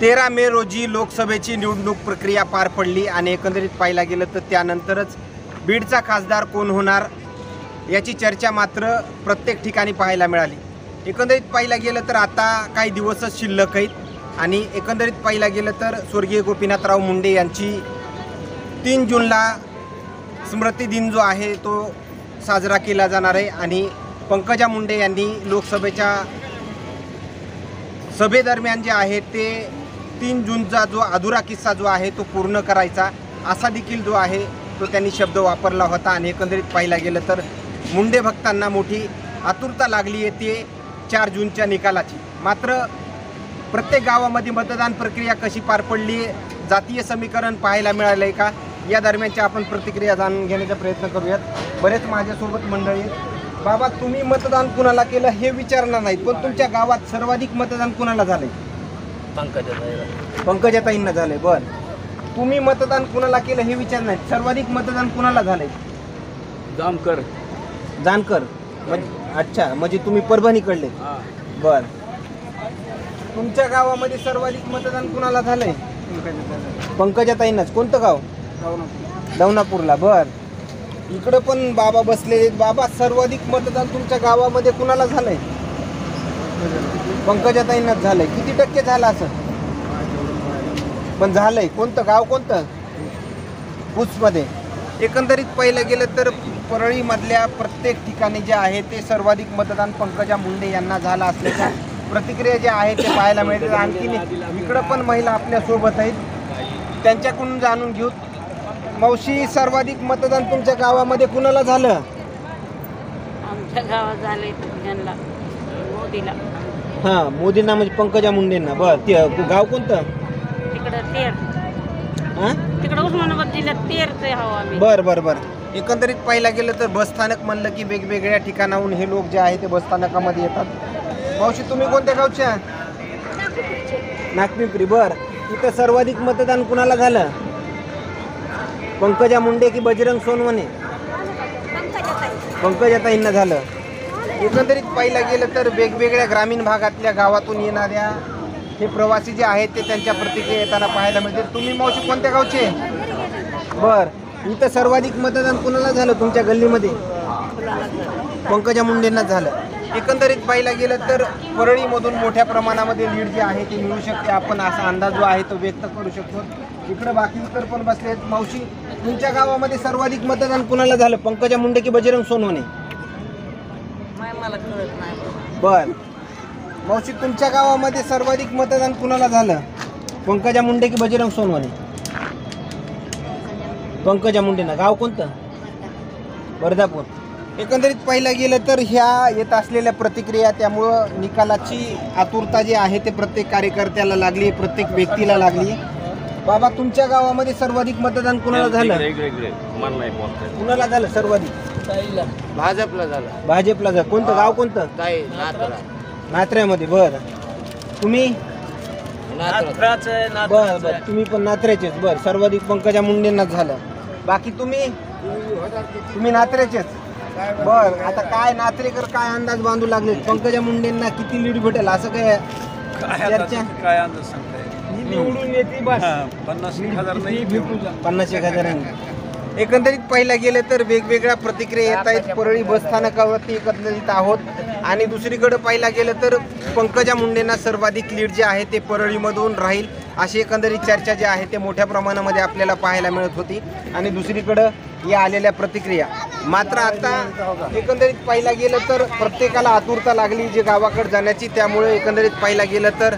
13 मे रोजी लोकसभेची निवडणूक प्रक्रिया पार पडली आणि एकंदरीत पाहायला गेलं तर त्यानंतरच बीडचा खासदार कोण होणार याची चर्चा मात्र प्रत्येक ठिकाणी पाहायला मिळाली। एकंदरीत पाहायला गेलं तर आता काही दिवसच शिल्लक आहेत आणि एकंदरीत पाहायला गेलं तर स्वर्गीय गोपीनाथराव मुंडे यांची 3 जूनला स्मृती दिन जो आहे तो साजरा केला जाणार आहे आणि पंकजा मुंडे यांनी लोकसभेच्या सभेदरम्यान जे आहे ते 3 जूनचा जो अधुरा किस्सा जो आहे तो पूर्ण करायचा असा देखील जो आहे तो त्यांनी शब्द वापरला होता। आणि एकंदरीत पाहायला गेलं तर मुंडे भक्तांना मोठी आतुरता लागली आहे ते 4 जूनच्या निकालाची। मात्र प्रत्येक गावामध्ये मतदान प्रक्रिया कशी पार पडली, जातीय समीकरण पाहायला मिळालं आहे का, या दरम्यानच्या आपण प्रतिक्रिया जाणून घेण्याचा प्रयत्न करूयात। बरेच माझ्यासोबत मंडळी आहेत। बाबा, तुम्ही मतदान कुणाला केलं हे विचारणार नाहीत, पण तुमच्या गावात सर्वाधिक मतदान कुणाला झालंय? पंकजाताईंना झालंय। बरं, तुम्ही मतदान कुणाला केलं हे विचारणार नाहीत, सर्वाधिक मतदान कुणाला झालंय? जानकर। अच्छा, म्हणजे तुम्ही परभणीकडले? बरं, तुमच्या गावामध्ये सर्वाधिक मतदान कुणाला झालंय? पंकजाताईंनाच। कोणतं गाव? दवनापूरला। बरं, इकडं पण बाबा बसलेले। बाबा, सर्वाधिक मतदान तुमच्या गावामध्ये कुणाला झालंय? पंकजाताईंनाच झालंय। किती टक्के झालं असं? पण झालंय। कोणतं गाव? कोणतं? पुसमध्ये। एकंदरीत पाहिलं गेलं तर परळीमधल्या प्रत्येक ठिकाणी जे आहे ते सर्वाधिक मतदान पंकजा मुंडे यांना झालं असल्याच्या प्रतिक्रिया ज्या आहेत ते पाहायला मिळतात। आणखी इकडं पण महिला आपल्या सोबत आहेत, त्यांच्याकडून जाणून घेऊ। मावशी, सर्वाधिक मतदान तुमच्या गावामध्ये कुणाला झालं? आमच्या गावात झाले मोदीला। हां, मोदींना म्हणजे पंकजा मुंडेंना। बरं, ते गाव कोणतं? तिकडं तेर। हां, तिकडं उस्मानाबाद जिल्ह्यात तेरचे हवा आम्ही। बरं बरं बरं। एकंदरीत पाहायला गेलं तर बसस्थानक म्हणलं की वेगवेगळ्या ठिकाणाहून हे लोक जे आहे ते बसस्थानकामध्ये येतात। मावशी, तुम्ही कोणत्या गावच्या? नागपिंपरी। बरं, इथं सर्वाधिक मतदान कुणाला झालं? पंकजा मुंडे की बजरंग सोनवणे? पंकजाताईंना झालं। एकंदरीत पाहिला गेलं तर वेगवेगळ्या ग्रामीण भागातल्या गावातून येणाऱ्या हे प्रवासी जे आहेत ते त्यांच्या प्रतिक्रिया येताना पाहायला मिळते। तुम्ही मावशी कोणत्या गावचे? बर, इथं सर्वाधिक मतदान कुणाला झालं तुमच्या गल्लीमध्ये? पंकजा मुंडेंना झालं। एकंदरीत पाहिला गेलं तर परळीमधून मोठ्या प्रमाणामध्ये लीड जे आहे ते मिळू शकते, आपण असा अंदाज जो आहे तो व्यक्त करू शकतो। इकडं बाकी इतर पण बसले आहेत। मावशी, तुमच्या गावामध्ये सर्वाधिक मतदान कुणाला झालं? पंकजा मुंडे की बजरंग सोनवणे? मला कळत नाही। बर, मावशी, तुमच्या गावामध्ये सर्वाधिक मतदान कुणाला झालं? पंकजा मुंडे की बजरंग सोनवणे? पंकजा मुंडेंना। गाव कोणतं? वर्धापूर। एकंदरीत पाहिलं गेलं तर ह्या येत असलेल्या प्रतिक्रिया, त्यामुळं निकालाची आतुरता जी आहे ते प्रत्येक कार्यकर्त्याला लागली, प्रत्येक व्यक्तीला लागली। बाबा, तुमच्या गावामध्ये सर्वाधिक मतदान कुणाला झालं? कुणाला झालं सर्वाधिक? भाजपला झालं। भाजपला झालं। कोणतं गाव? कोणतं? नात्र्यामध्ये। बरं, तुम्ही? बरं बरं, तुम्ही पण नात्र्याचेच। बरं, सर्वाधिक पंकजा मुंडेंना झालं। बाकी तुम्ही नात्र्याचेच? बर, आता काय नात्रेकर काय अंदाज बांधू लागले? पंकजा मुंडेंना किती लीड भेटेल असं काय चर्चा? काय अंदाज सांगताय? निवडून येते बस 50,000 नाही, 50,000। एकंदरीत पाहिलं गेलं तर वेगवेगळ्या प्रतिक्रिया येत आहेत। परळी बसस्थानकावरती एकत्रित आहोत आणि दुसरीकडे पाहिलं गेलं तर पंकजा मुंडेंना सर्वाधिक लीड जे आहे ते परळीमधून राहील अशी एकंदरीत चर्चा जी आहे ते मोठ्या प्रमाणामध्ये आपल्याला पाहायला मिळत होती। आणि दुसरीकडं या आलेल्या प्रतिक्रिया मात्र आता एकंदरीत पाहिलं गेलं तर प्रत्येकाला आतुरता लागली जे गावाकडे जाण्याची। त्यामुळे एकंदरीत पाहिलं गेलं तर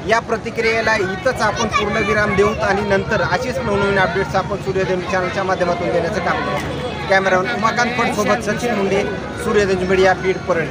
या प्रतिक्रियेला इथंच आपण पूर्णविराम देऊ आणि नंतर अशीच नवनवीन अपडेट्स आपण सूर्योदय चॅनलच्या माध्यमातून देण्याचं काम करू। कॅमेरामन उमाकांत फड सोबत सचिन मुंडे, सूर्योदय मीडिया, बीड, परळी।